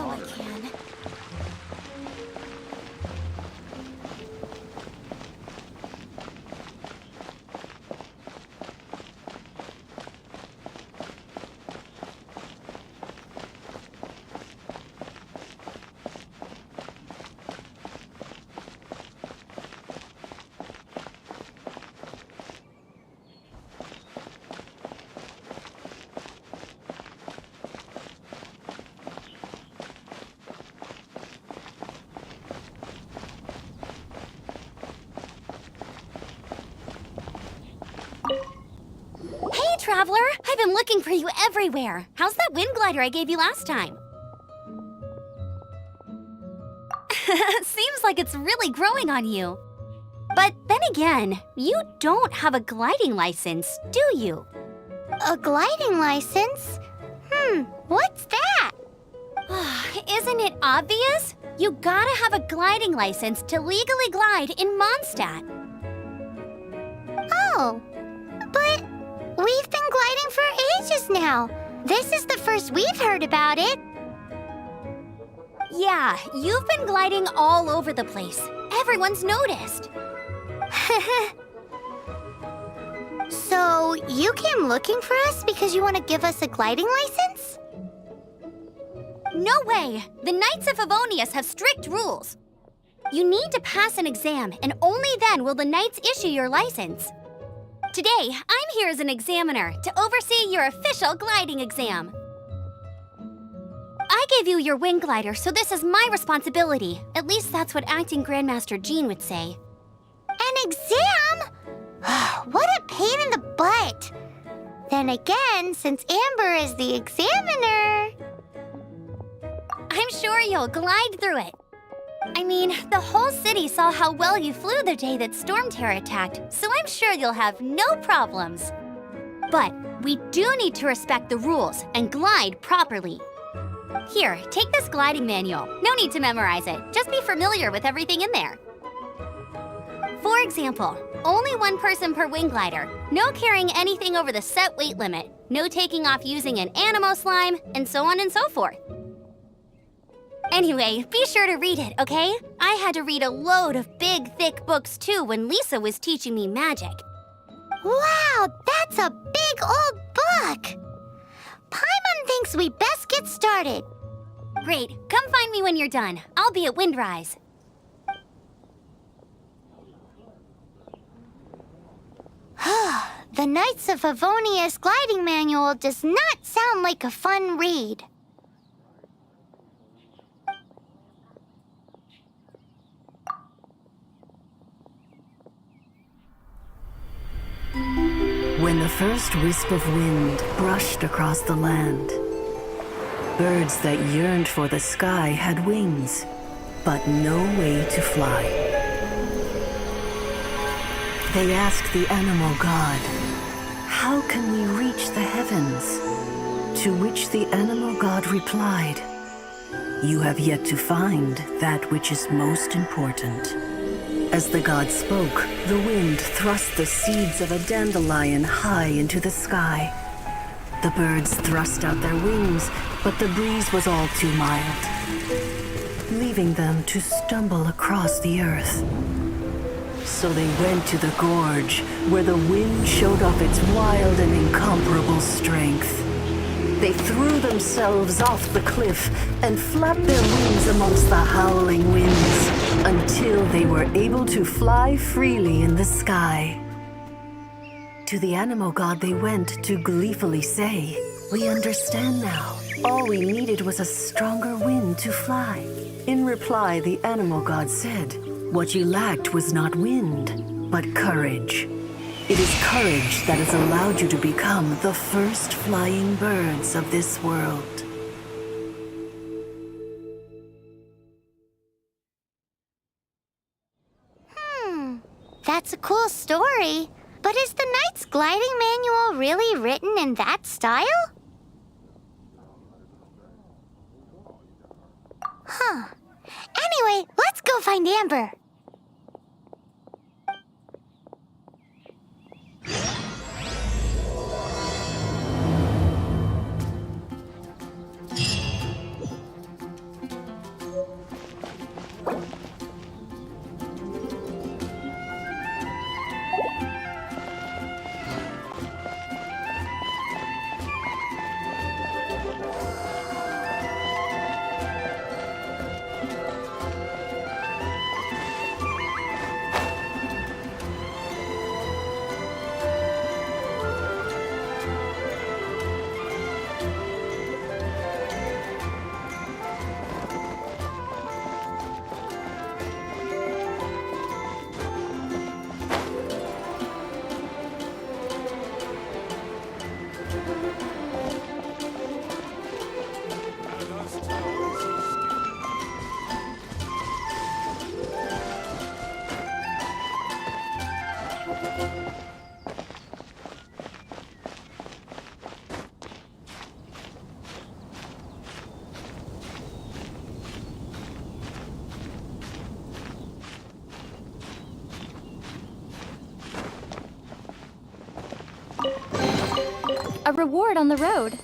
know I can. Traveler, I've been looking for you everywhere. How's that wind glider I gave you last time? Seems like it's really growing on you. But then again, you don't have a gliding license, do you? A gliding license? What's that? Isn't it obvious? You gotta have a gliding license to legally glide in Mondstadt. Oh, but we've been gliding for ages now. This is the first we've heard about it. Yeah, you've been gliding all over the place. Everyone's noticed. So, you came looking for us because you want to give us a gliding license? No way! The Knights of Favonius have strict rules. You need to pass an exam, and only then will the Knights issue your license. Today, I'm here as an examiner to oversee your official gliding exam. I gave you your wing glider, so this is my responsibility. At least that's what Acting Grandmaster Jean would say. An exam? What a pain in the butt. Then again, since Amber is the examiner... I'm sure you'll glide through it. I mean, the whole city saw how well you flew the day that Storm Terror attacked, so I'm sure you'll have no problems. But we do need to respect the rules and glide properly. Here, take this gliding manual. No need to memorize it. Just be familiar with everything in there. For example, only one person per wing glider, no carrying anything over the set weight limit, no taking off using an animo slime, and so on and so forth. Anyway, be sure to read it, okay? I had to read a load of big, thick books too when Lisa was teaching me magic. Wow, that's a big old book! Paimon thinks we best get started. Great, come find me when you're done. I'll be at Windrise. The Knights of Favonius gliding manual does not sound like a fun read. When the first wisp of wind brushed across the land, birds that yearned for the sky had wings, but no way to fly. They asked the animal god, "How can we reach the heavens?" To which the animal god replied, "You have yet to find that which is most important." As the god spoke, the wind thrust the seeds of a dandelion high into the sky. The birds thrust out their wings, but the breeze was all too mild, leaving them to stumble across the earth. So they went to the gorge, where the wind showed off its wild and incomparable strength. They threw themselves off the cliff and flapped their wings amongst the howling winds until they were able to fly freely in the sky. To the animal god they went to gleefully say, "We understand now. All we needed was a stronger wind to fly." In reply, the animal god said, "What you lacked was not wind, but courage. It is courage that has allowed you to become the first flying birds of this world." That's a cool story. But is the Knight's gliding manual really written in that style? Anyway, let's go find Amber. a reward on the road.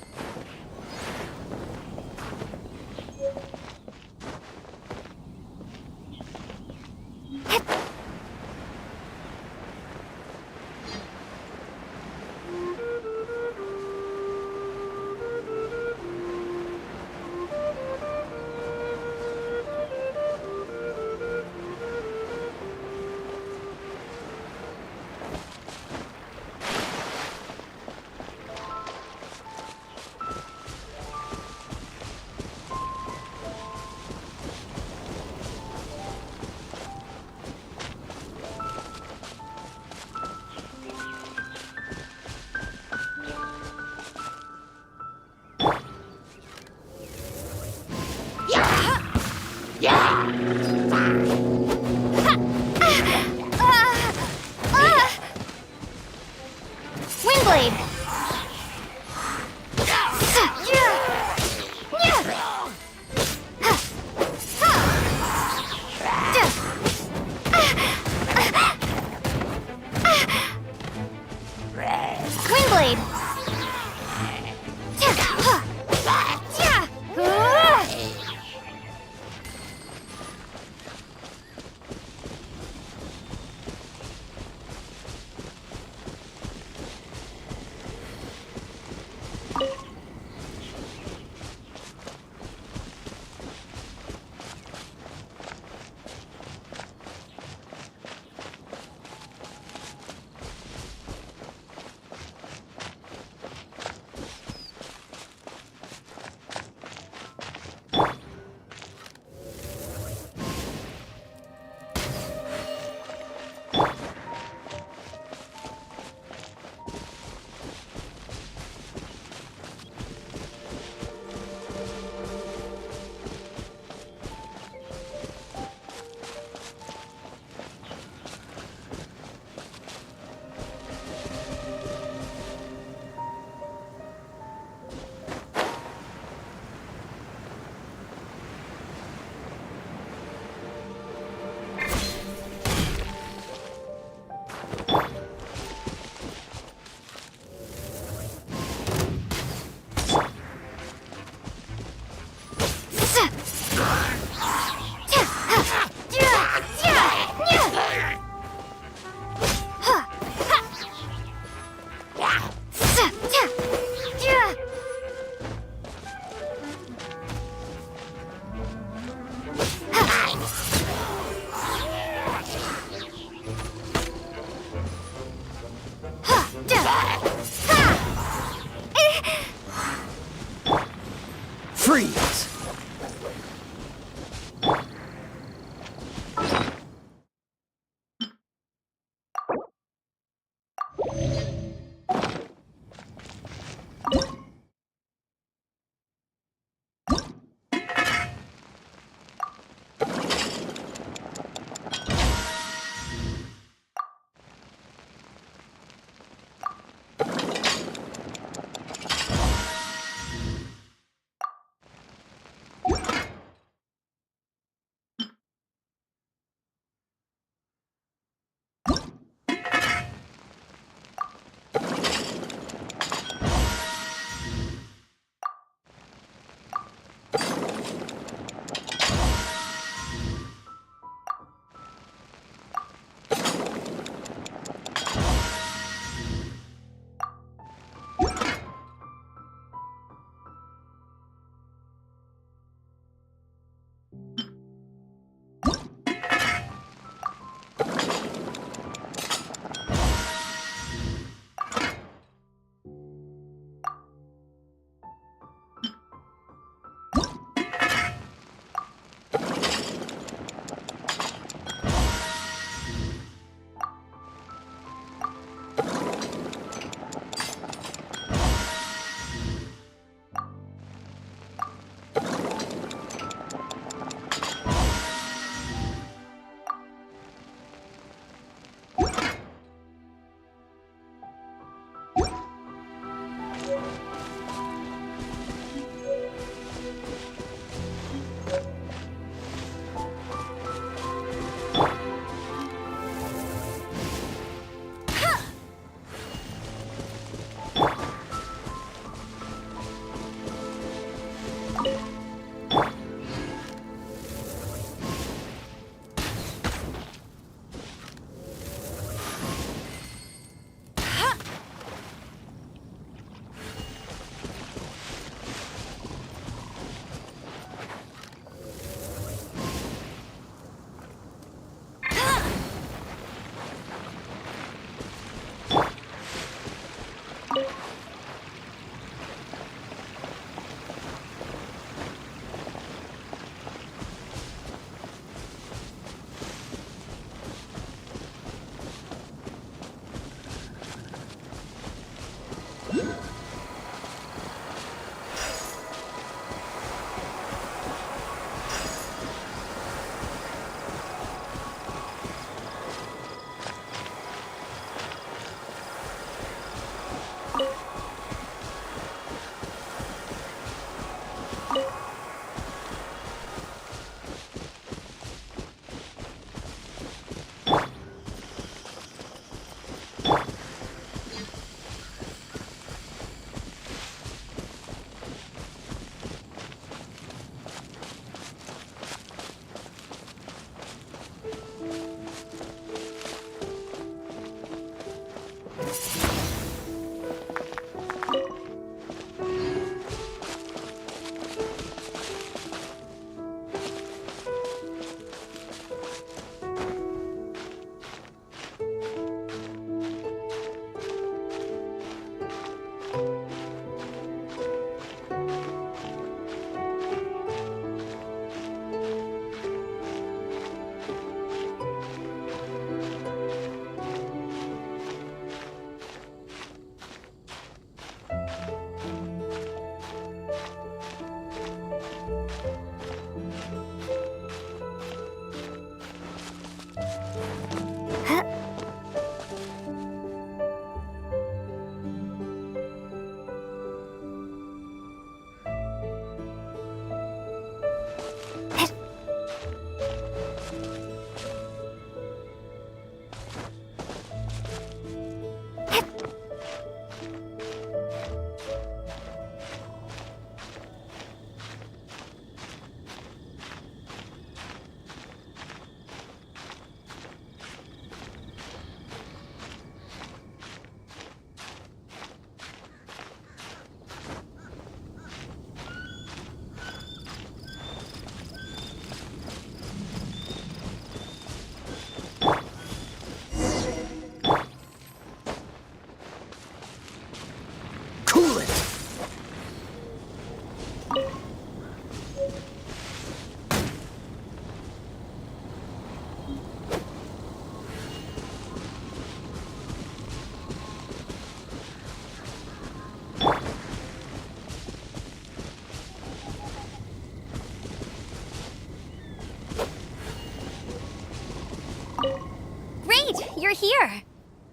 Great, you're here.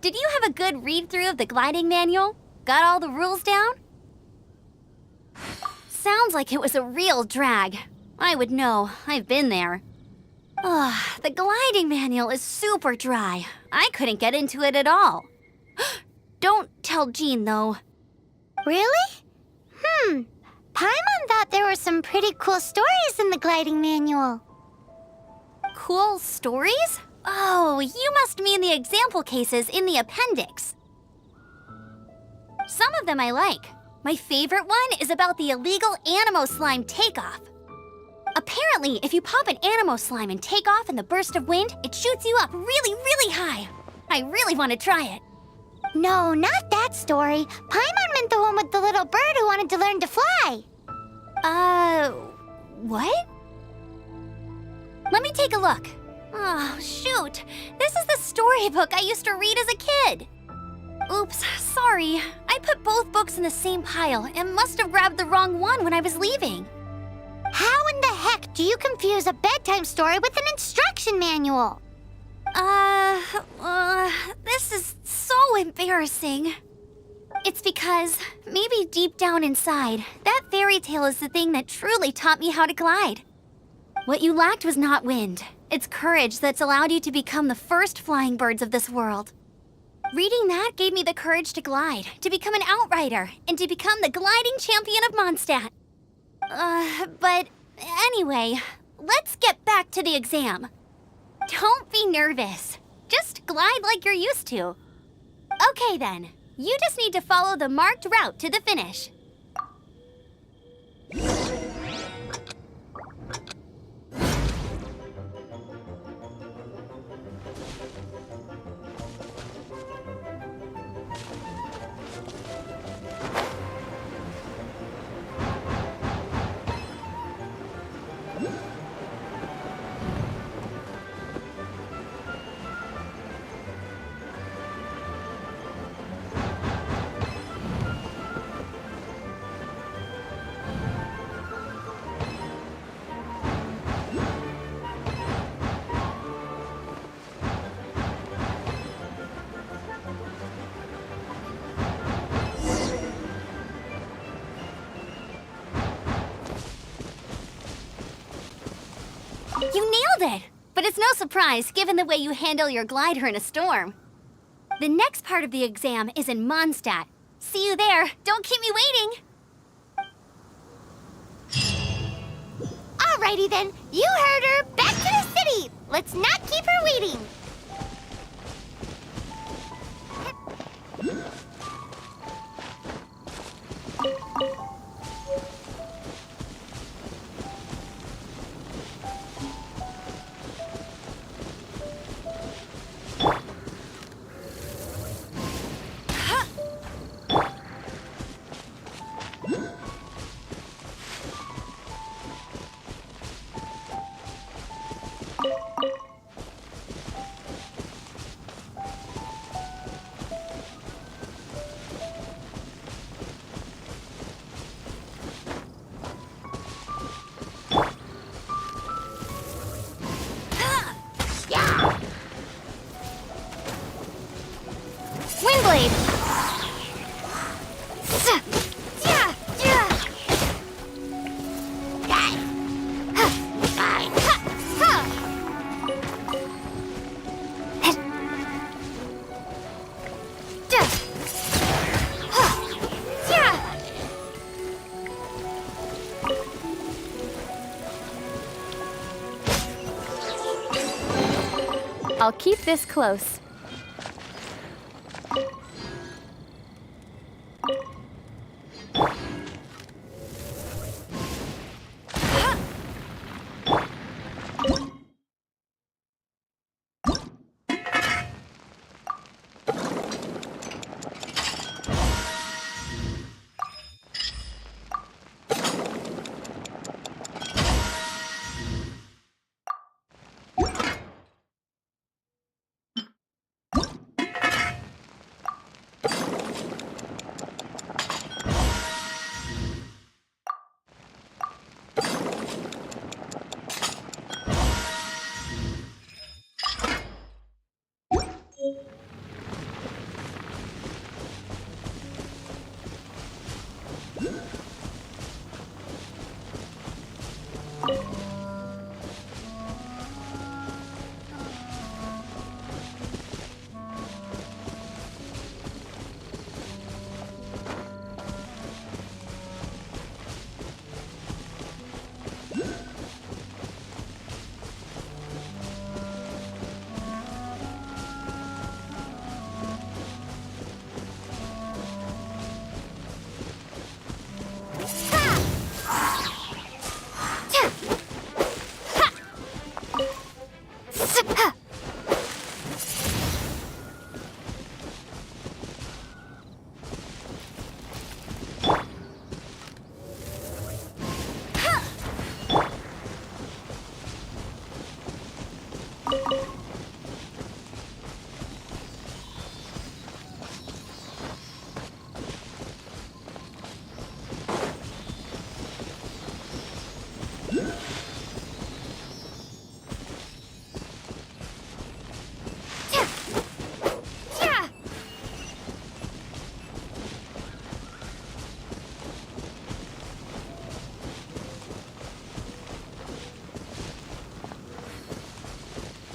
Did you have a good read-through of the gliding manual? Got all the rules down? Sounds like it was a real drag. I would know, I've been there. Ugh, the gliding manual is super dry. I couldn't get into it at all. Don't tell Jean, though. Really? Paimon thought there were some pretty cool stories in the gliding manual. Cool stories? Oh, you must mean the example cases in the appendix. Some of them I like. My favorite one is about the illegal Animo slime takeoff. Apparently, if you pop an Animo slime and take off in the burst of wind, it shoots you up really, really high. I really want to try it. No, not that story. Paimon meant the one with the little bird who wanted to learn to fly. What? Let me take a look. Oh, shoot. This is the storybook I used to read as a kid. Oops, sorry. I put both books in the same pile and must have grabbed the wrong one when I was leaving. How in the heck do you confuse a bedtime story with an instruction manual? This is so embarrassing. It's because, maybe deep down inside, that fairy tale is the thing that truly taught me how to glide. What you lacked was not wind. It's courage that's allowed you to become the first flying birds of this world. Reading that gave me the courage to glide, to become an outrider, and to become the gliding champion of Mondstadt. But anyway, let's get back to the exam. Don't be nervous. Just glide like you're used to. Okay then, you just need to follow the marked route to the finish. You nailed it! But it's no surprise, given the way you handle your glider in a storm. The next part of the exam is in Mondstadt. See you there. Don't keep me waiting! Alrighty then, you heard her. Back to the city. Let's not keep her waiting. Windblade! I'll keep this close.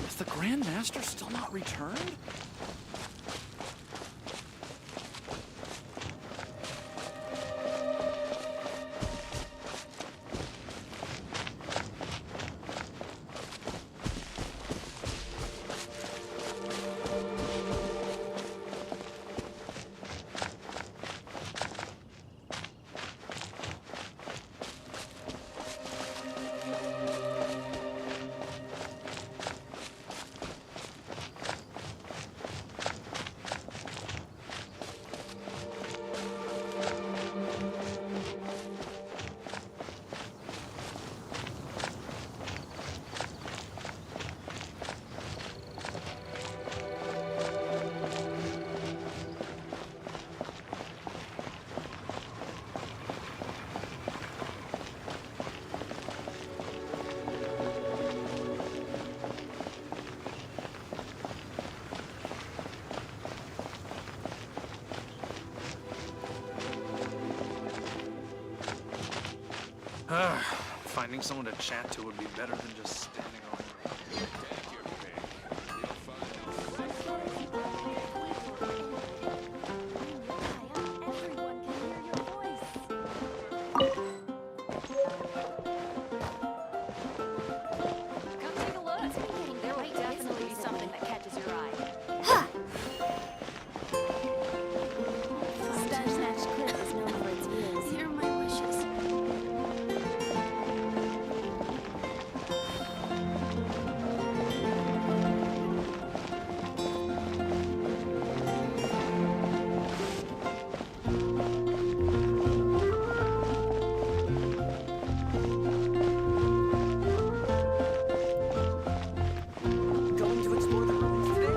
Has the Grand Master still not returned? Finding someone to chat to would be better than just standing around. Come take a look. There might definitely be something that catches your eye. Snatch Cliff is known for its views. Here are my wishes. Going to explore the ruins today?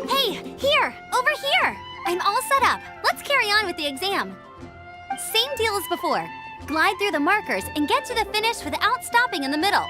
Hey, here! Over here! I'm all set up. Let's carry on with the exam. Same deal as before. Glide through the markers and get to the finish without stopping in the middle.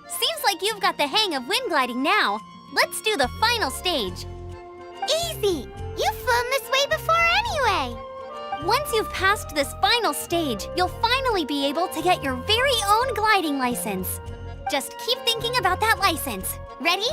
Seems like you've got the hang of wind gliding now. Let's do the final stage. Easy! You've flown this way before anyway! Once you've passed this final stage, you'll finally be able to get your very own gliding license. Just keep thinking about that license. Ready?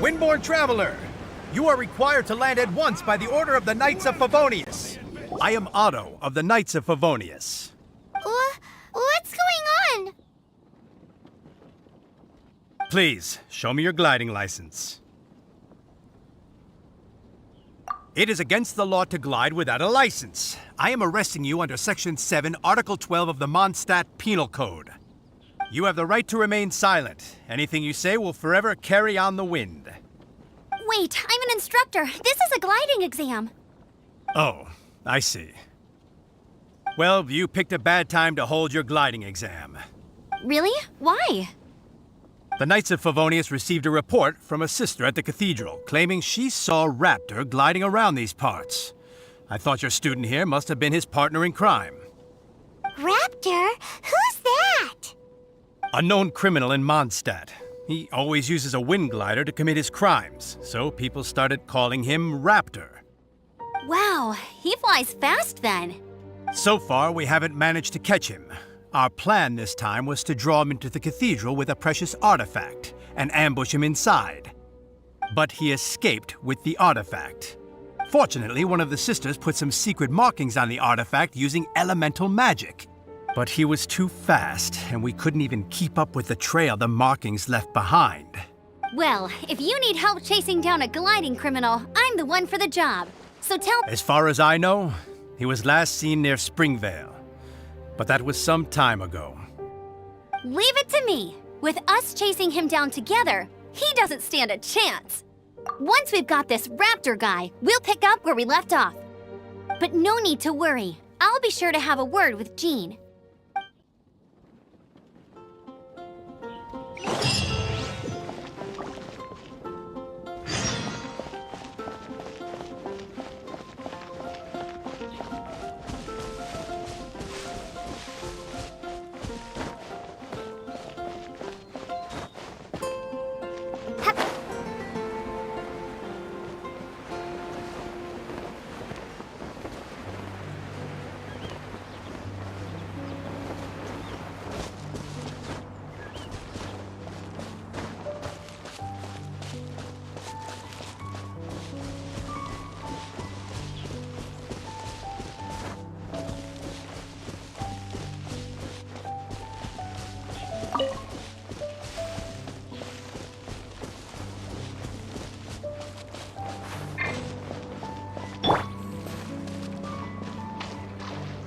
Windborne traveler, you are required to land at once by the order of the Knights of Favonius. I am Otto of the Knights of Favonius. What's going on? Please, show me your gliding license. It is against the law to glide without a license. I am arresting you under Section 7, Article 12 of the Mondstadt Penal Code. You have the right to remain silent. Anything you say will forever carry on the wind. Wait, I'm an instructor. This is a gliding exam. Oh, I see. Well, you picked a bad time to hold your gliding exam. Really? Why? The Knights of Favonius received a report from a sister at the cathedral claiming she saw Raptor gliding around these parts. I thought your student here must have been his partner in crime. Raptor? Who's that? A known criminal in Mondstadt. He always uses a wind glider to commit his crimes, so people started calling him Raptor. Wow, he flies fast then. So far, we haven't managed to catch him. Our plan this time was to draw him into the cathedral with a precious artifact and ambush him inside. But he escaped with the artifact. Fortunately, one of the sisters put some secret markings on the artifact using elemental magic. But he was too fast, and we couldn't even keep up with the trail the markings left behind. Well, if you need help chasing down a gliding criminal, I'm the one for the job. So tell— As far as I know, he was last seen near Springvale. But that was some time ago. Leave it to me. With us chasing him down together, he doesn't stand a chance. Once we've got this Raptor guy, we'll pick up where we left off. But no need to worry. I'll be sure to have a word with Jean.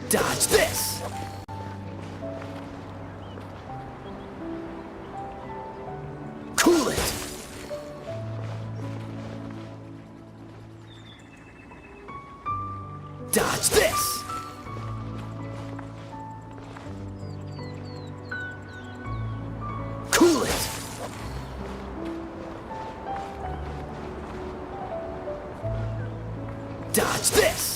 Dodge this! Cool it! Dodge this! Cool it! Dodge this!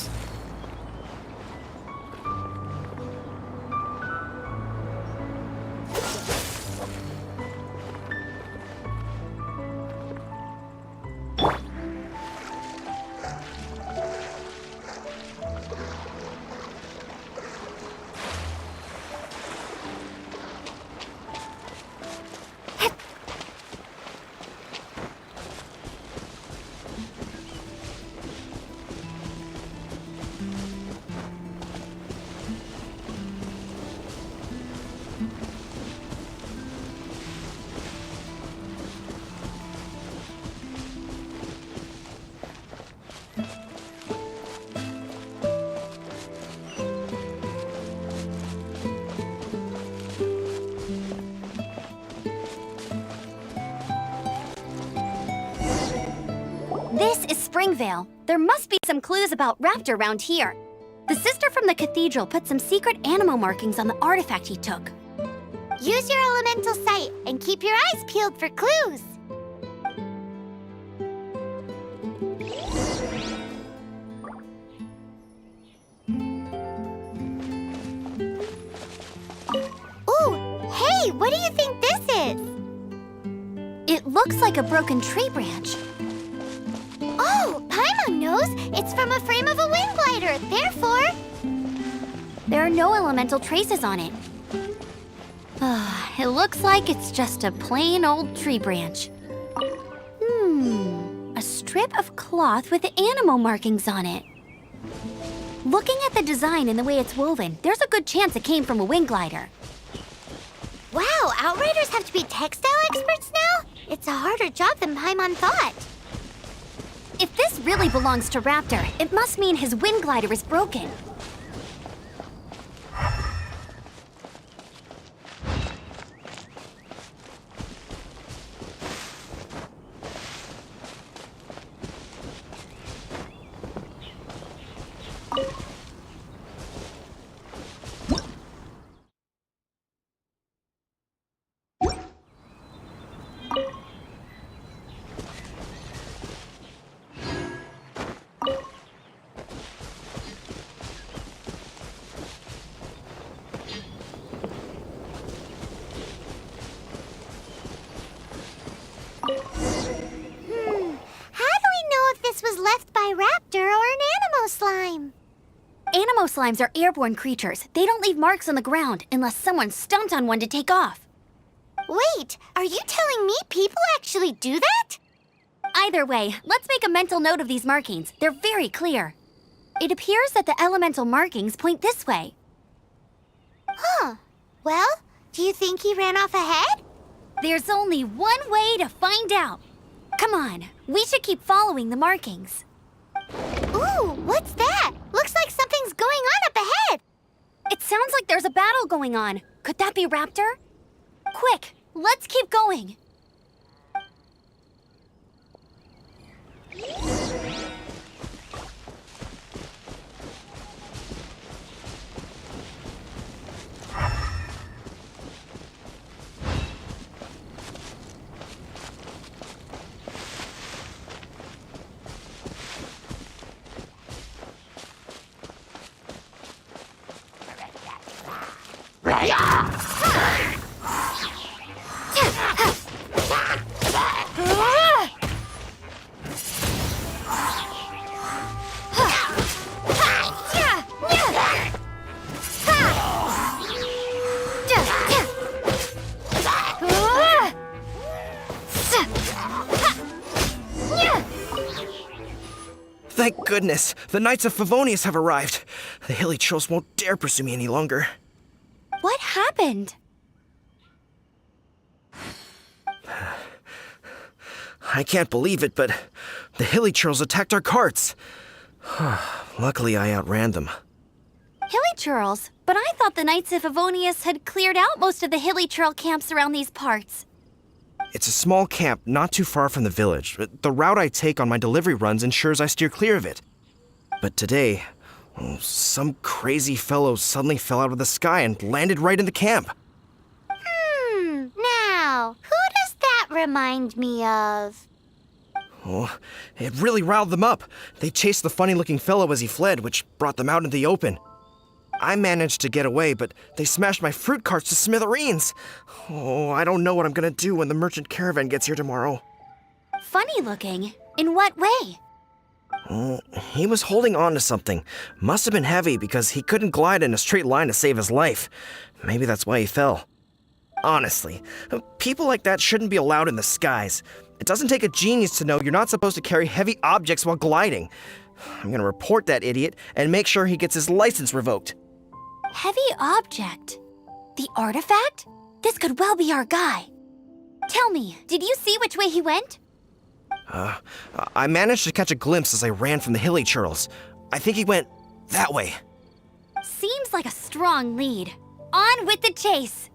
Springvale. There must be some clues about Raptor around here. The sister from the cathedral put some secret animal markings on the artifact he took. Use your elemental sight and keep your eyes peeled for clues. Ooh, hey, what do you think this is? It looks like a broken tree branch. Oh, Paimon knows. It's from a frame of a wind glider. Therefore, There are no elemental traces on it. It looks like it's just a plain old tree branch. A strip of cloth with animal markings on it. Looking at the design and the way it's woven, there's a good chance it came from a wind glider. wow, Outriders have to be textile experts now? It's a harder job than Paimon thought. If this really belongs to Raptor, it must mean his wind glider is broken. Was left by Raptor or an Animo slime. Animo slimes are airborne creatures. They don't leave marks on the ground unless someone stomped on one to take off. Wait, are you telling me people actually do that? Either way, let's make a mental note of these markings. They're very clear. It appears that the elemental markings point this way. Huh. Well, do you think he ran off ahead? There's only one way to find out. Come on, we should keep following the markings. Ooh, what's that? Looks like something's going on up ahead. It sounds like there's a battle going on. Could that be Raptor? Quick, let's keep going. Thank goodness, the Knights of Favonius have arrived. The hilly trolls won't dare pursue me any longer. What happened? I can't believe it, but the hilly trolls attacked our carts. Luckily, I outran them. Hilly churls? But I thought the Knights of Favonius had cleared out most of the hilly churl camps around these parts. It's a small camp not too far from the village. The route I take on my delivery runs ensures I steer clear of it. But today, some crazy fellow suddenly fell out of the sky and landed right in the camp. Now, who does that remind me of? Oh, it really riled them up. They chased the funny-looking fellow as he fled, which brought them out in the open. I managed to get away, but they smashed my fruit carts to smithereens. Oh, I don't know what I'm gonna do when the merchant caravan gets here tomorrow. Funny looking? In what way? He was holding on to something. Must have been heavy because he couldn't glide in a straight line to save his life. Maybe that's why he fell. Honestly, people like that shouldn't be allowed in the skies. It doesn't take a genius to know you're not supposed to carry heavy objects while gliding. I'm gonna report that idiot and make sure he gets his license revoked. Heavy object? The artifact? This could well be our guy. Tell me, did you see which way he went? I managed to catch a glimpse as I ran from the hilly churls. I think he went that way. Seems like a strong lead. On with the chase.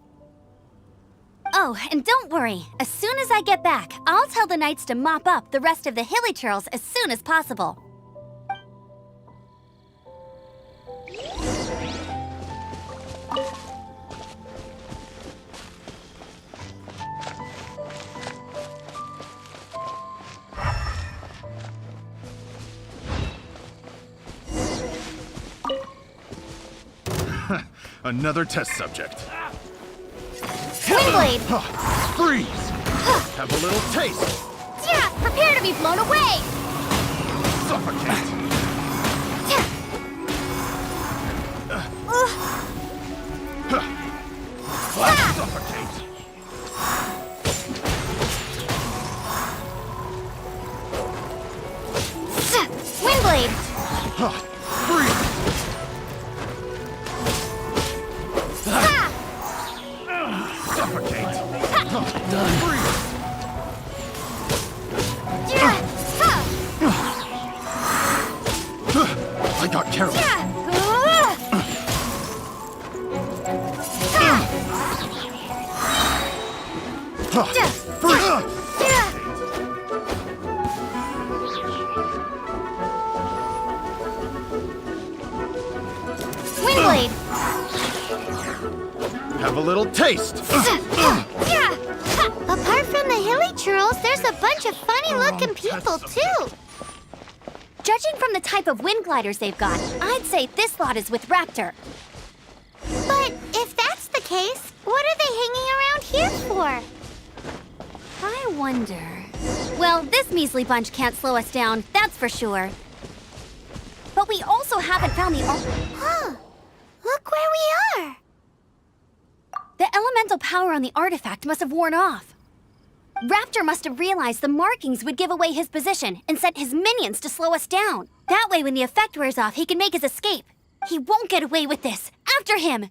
Oh, and don't worry. As soon as I get back, I'll tell the knights to mop up the rest of the hilly churls as soon as possible. Another test subject. Windblade! Freeze! Have a little taste. Yeah, prepare to be blown away! Suffocate. Suffocate. Windblade! Freeze! Suffocate. Freeze! I got careless. Windblade! Have a little taste. Apart from the hilly churls, there's a bunch of funny-looking people, too. Judging from the type of wind gliders they've got, I'd say this lot is with Raptor. But if that's the case, what are they hanging around here for? I wonder... Well, this measly bunch can't slow us down, that's for sure. But we also haven't found the... Huh. Look where we are. The elemental power on the artifact must have worn off. Raptor must have realized the markings would give away his position and sent his minions to slow us down. That way, when the effect wears off, he can make his escape. He won't get away with this. After him!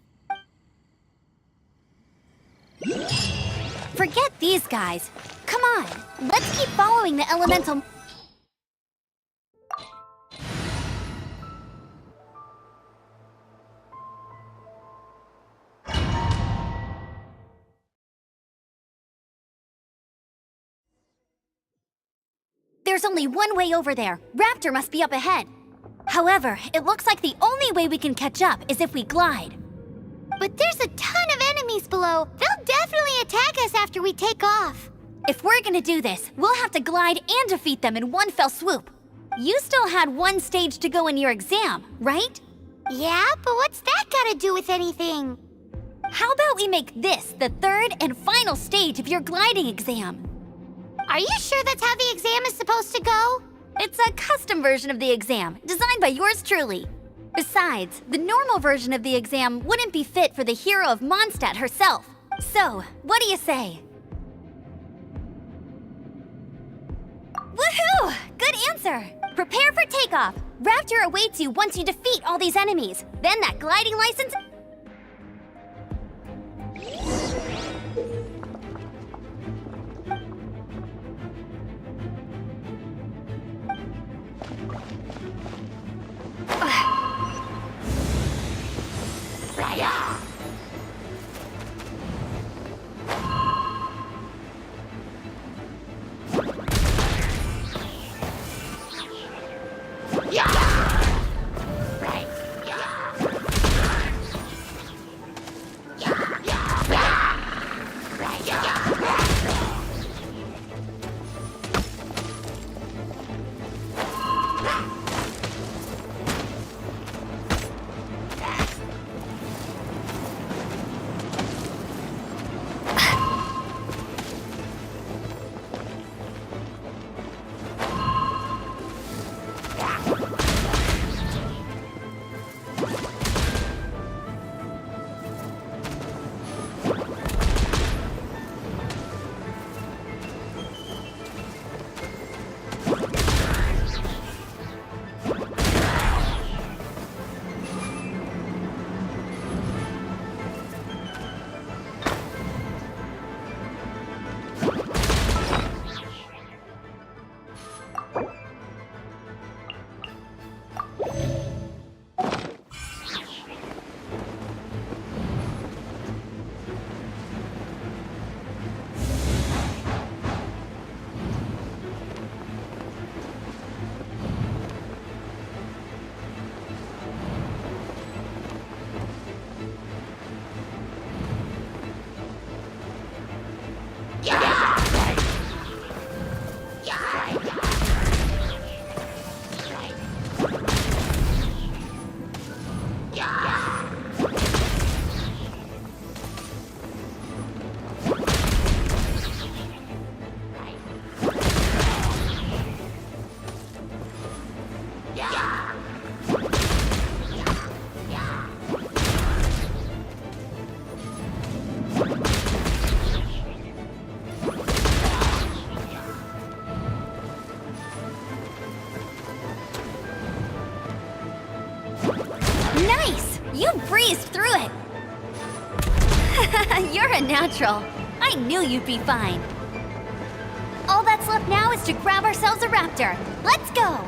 Forget these guys. Come on, let's keep following the elemental... There's only one way over there. Raptor must be up ahead. However, it looks like the only way we can catch up is if we glide. But there's a ton of enemies below. They'll definitely attack us after we take off. If we're gonna do this, we'll have to glide and defeat them in one fell swoop. You still had one stage to go in your exam, right? Yeah, but what's that got to do with anything? How about we make this the third and final stage of your gliding exam? Are you sure that's how the exam is supposed to go? It's a custom version of the exam, designed by yours truly. Besides, the normal version of the exam wouldn't be fit for the hero of Mondstadt herself. So, what do you say? Woohoo! Good answer! Prepare for takeoff. Raptor awaits you once you defeat all these enemies. Then that gliding license... You breezed through it! You're a natural. I knew you'd be fine. All that's left now is to grab ourselves a raptor. Let's go!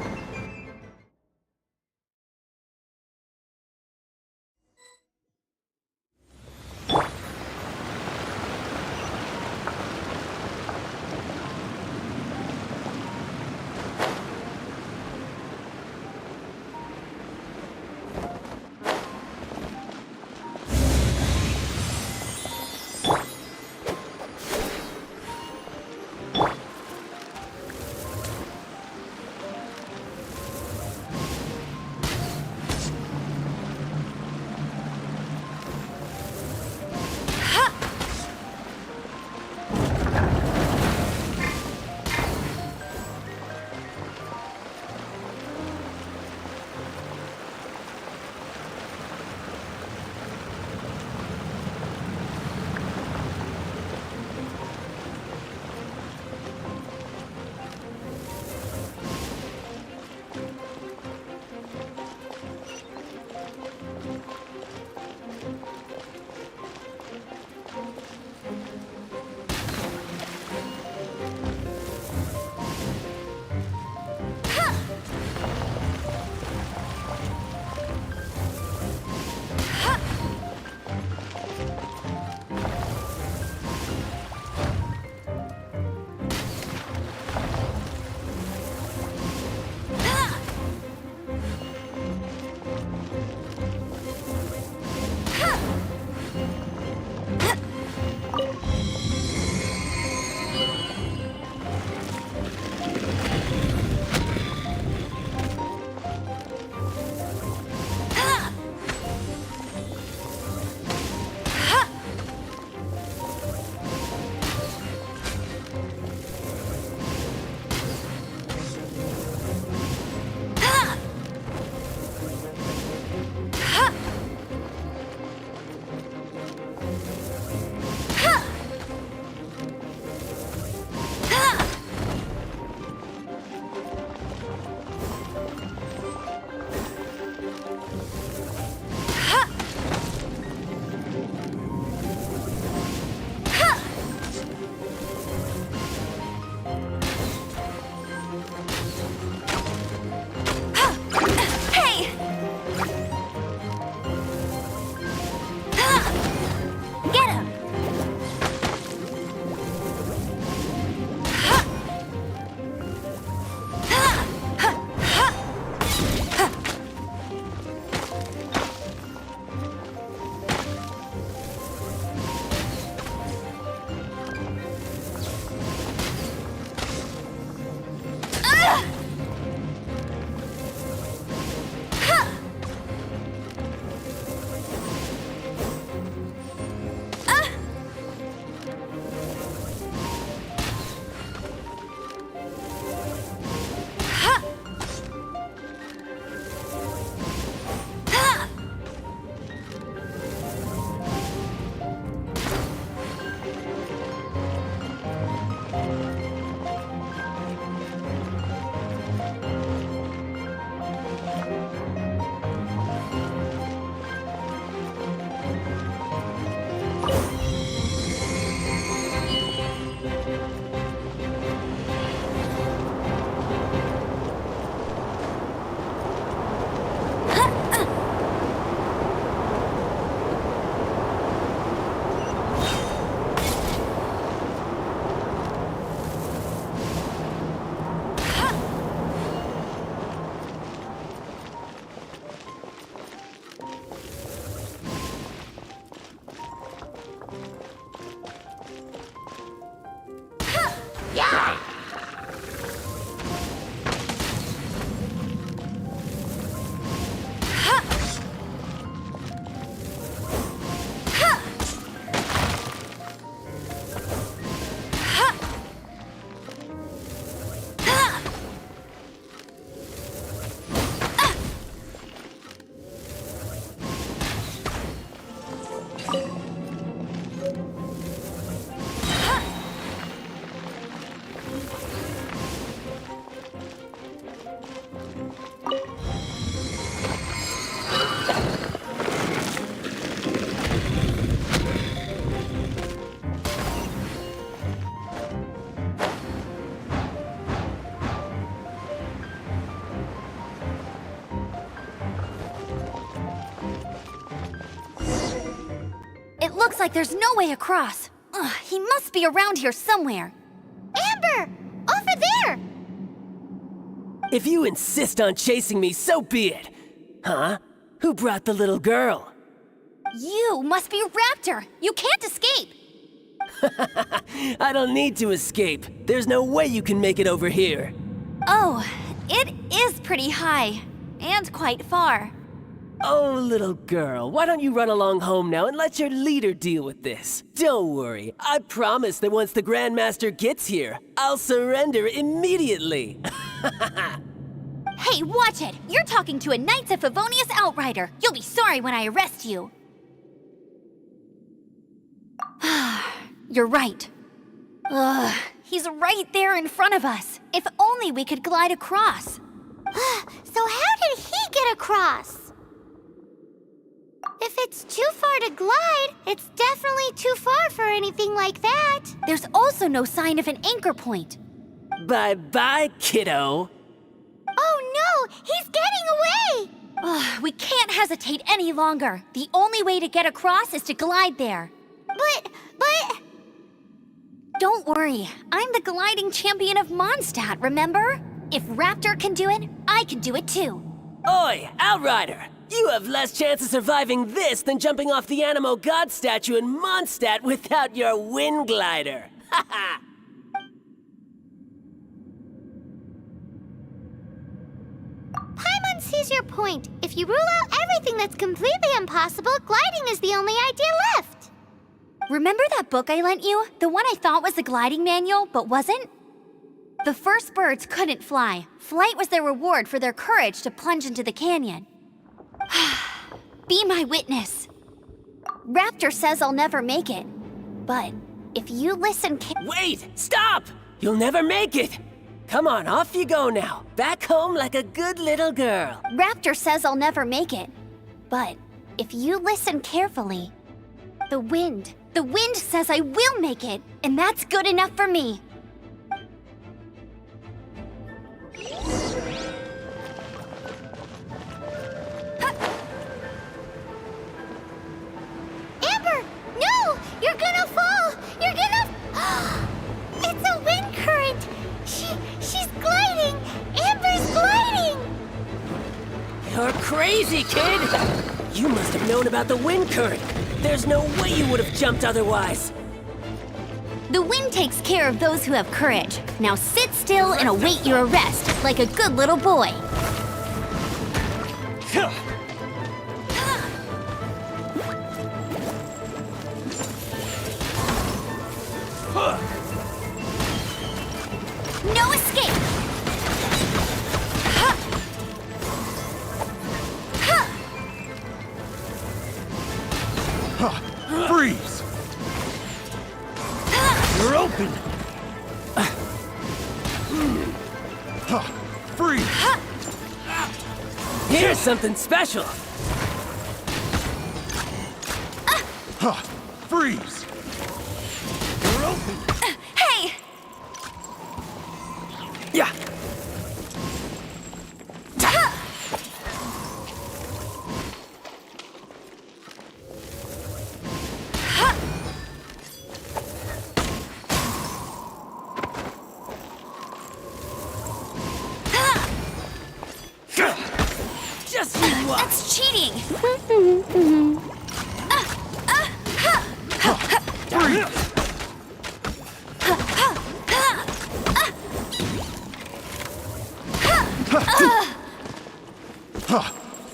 It looks like there's no way across. Ugh, he must be around here somewhere. Amber! Over there! If you insist on chasing me, so be it. Huh? Who brought the little girl? You must be Raptor. You can't escape. I don't need to escape. There's no way you can make it over here. Oh, it is pretty high. And quite far. Oh, little girl, why don't you run along home now and let your leader deal with this? Don't worry, I promise that once the Grandmaster gets here, I'll surrender immediately. Hey, watch it! You're talking to a Knights of Favonius outrider. You'll be sorry when I arrest you. You're right. Ugh, he's right there in front of us. If only we could glide across. So how did he get across? If it's too far to glide, it's definitely too far for anything like that. There's also no sign of an anchor point. Bye-bye, kiddo. Oh no, he's getting away! Ugh, we can't hesitate any longer. The only way to get across is to glide there. But... Don't worry, I'm the gliding champion of Mondstadt, remember? If Raptor can do it, I can do it too. Oi, outrider! You have less chance of surviving this than jumping off the Animo God statue in Mondstadt without your wind glider. Haha! Paimon sees your point. If you rule out everything that's completely impossible, gliding is the only idea left. Remember that book I lent you? The one I thought was the gliding manual, but wasn't? The first birds couldn't fly. Flight was their reward for their courage to plunge into the canyon. Be my witness. Raptor says I'll never make it. But if you listen Wait! Stop! You'll never make it! Come on, off you go now. Back home like a good little girl. Raptor says I'll never make it. But if you listen carefully, the wind says I will make it, and that's good enough for me. Amber, no! You're gonna fall! You're gonna... It's a wind current! She's gliding! Amber's gliding! You're crazy, kid! You must have known about the wind current. There's no way you would have jumped otherwise. The wind takes care of those who have courage. Now sit still and await your arrest, like a good little boy. No escape! Freeze! You're open! Freeze! Here's something special. Freeze! You're open! Hey! Yeah! Just you watch. That's cheating!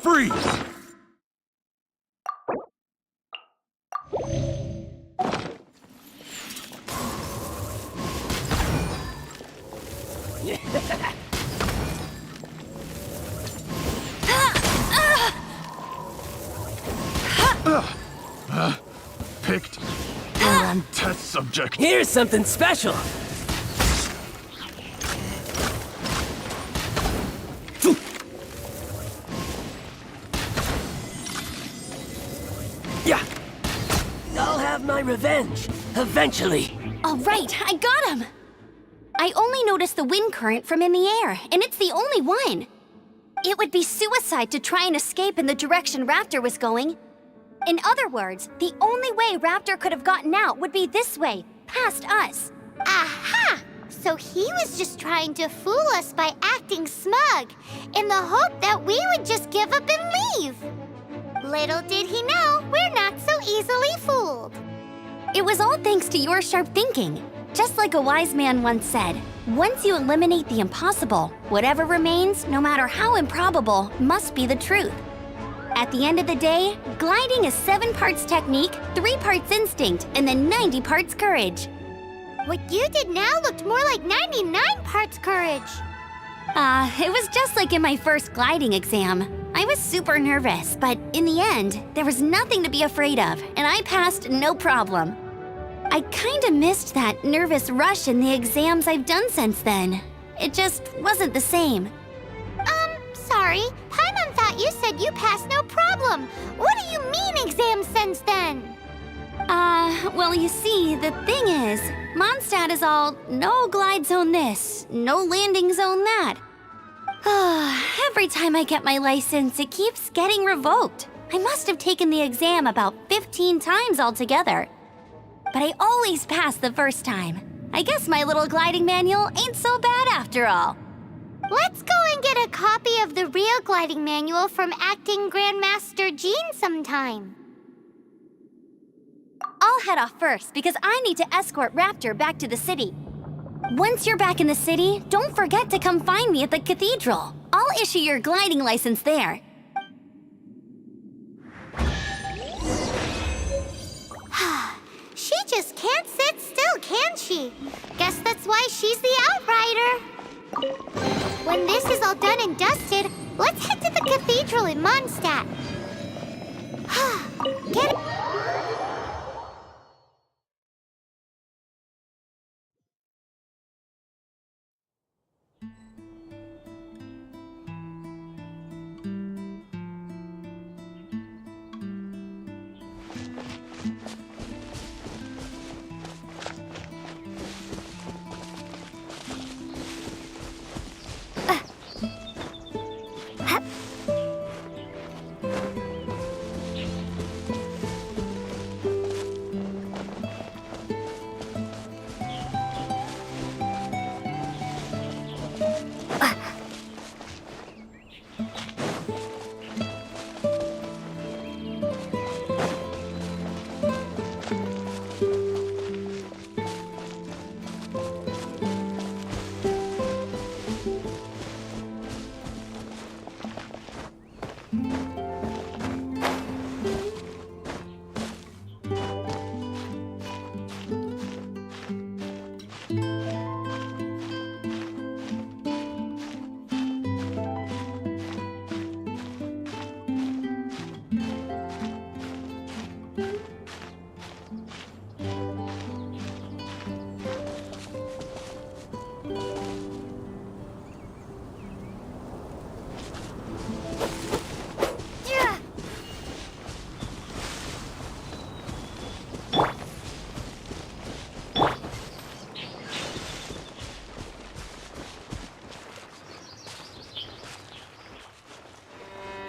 Freeze! Picked the wrong test subject. Here's something special. Yeah! I'll have my revenge, eventually. All right, I got him! I only noticed the wind current from in the air, and it's the only one. It would be suicide to try and escape in the direction Raptor was going. In other words, the only way Raptor could have gotten out would be this way, past us. Aha! So he was just trying to fool us by acting smug, in the hope that we would just give up and leave. Little did he know, we're not so easily fooled. It was all thanks to your sharp thinking. Just like a wise man once said, once you eliminate the impossible, whatever remains, no matter how improbable, must be the truth. At the end of the day, gliding is 7 parts technique, 3 parts instinct, and then 90 parts courage. What you did now looked more like 99 parts courage. It was just like in my first gliding exam. I was super nervous, but in the end, there was nothing to be afraid of, and I passed no problem. I kinda missed that nervous rush in the exams I've done since then. It just wasn't the same. Sorry. Paimon thought you said you passed no problem. What do you mean exam since then? Well, you see, the thing is, Mondstadt is all no glide zone this, no landing zone that. Every time I get my license, it keeps getting revoked. I must have taken the exam about 15 times altogether. But I always pass the first time. I guess my little gliding manual ain't so bad after all. Let's go and get a copy of the real gliding manual from Acting Grandmaster Jean sometime. I'll head off first because I need to escort Raptor back to the city. Once you're back in the city, don't forget to come find me at the cathedral. I'll issue your gliding license there. She just can't sit still, can she? Guess that's why she's the outrider. When this is all done and dusted, let's head to the cathedral in Mondstadt. Get it?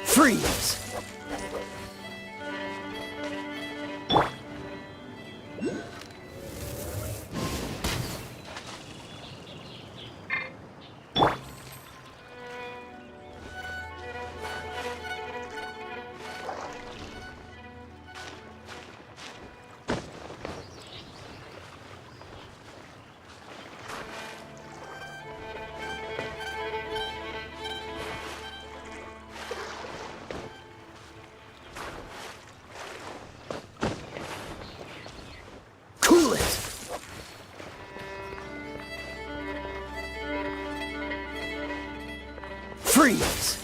Freeze! Cool it! Freeze!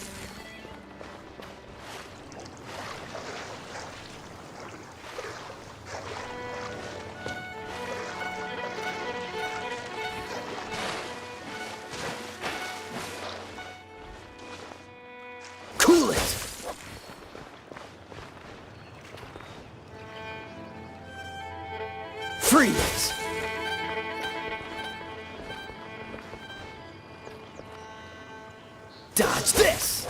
Cool it! Freeze! Dodge this!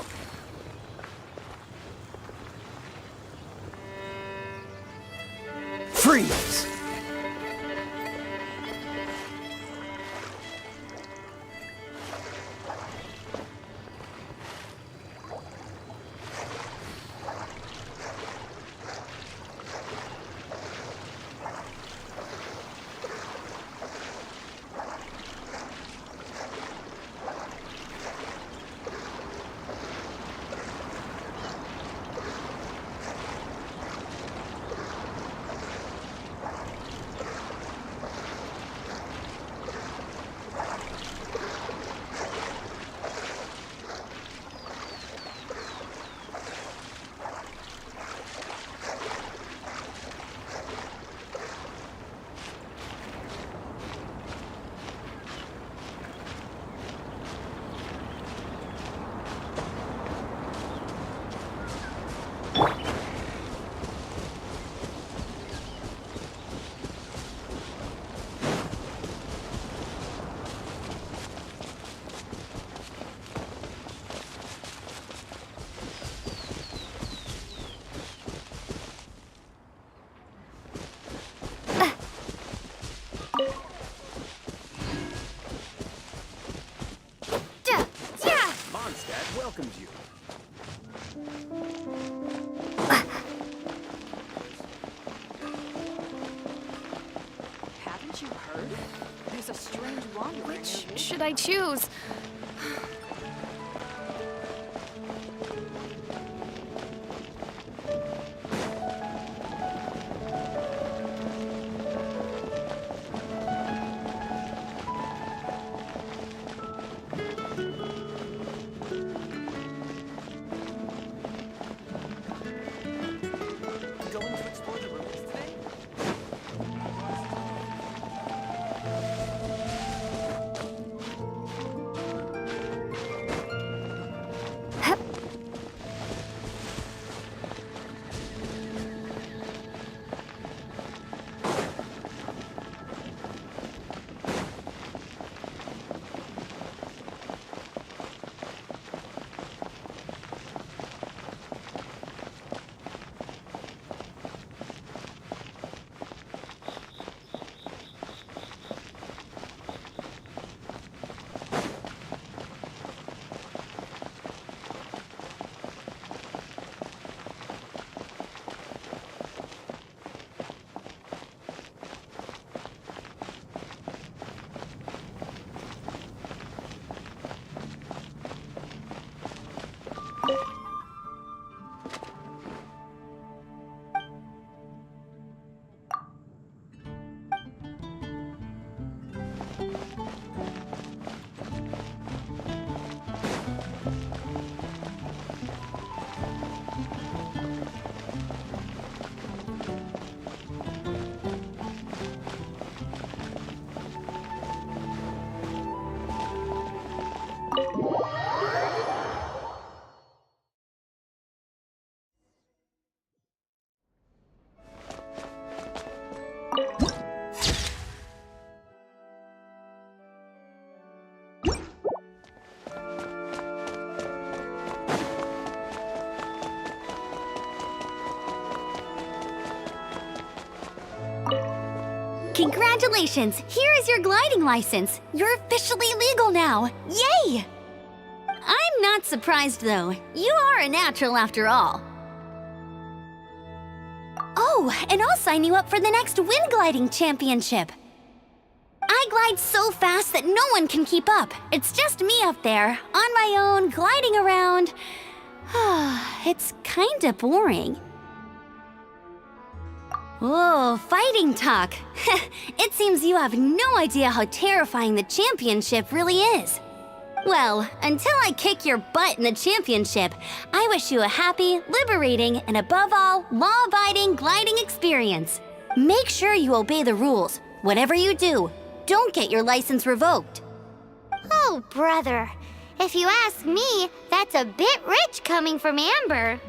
welcomes you. Haven't you heard? There's a strange wandering. Which should I choose? Going to explore the ruins today? Congratulations! Here is your gliding license. You're officially legal now. Yay! I'm not surprised, though. You are a natural after all. Oh, and I'll sign you up for the next wind gliding championship. I glide so fast that no one can keep up. It's just me up there, on my own, gliding around. It's kinda boring. Oh, fighting talk. It seems you have no idea how terrifying the championship really is. Well, until I kick your butt in the championship, I wish you a happy, liberating, and above all, law-abiding gliding experience. Make sure you obey the rules. Whatever you do, don't get your license revoked. Oh, brother. If you ask me, that's a bit rich coming from Amber.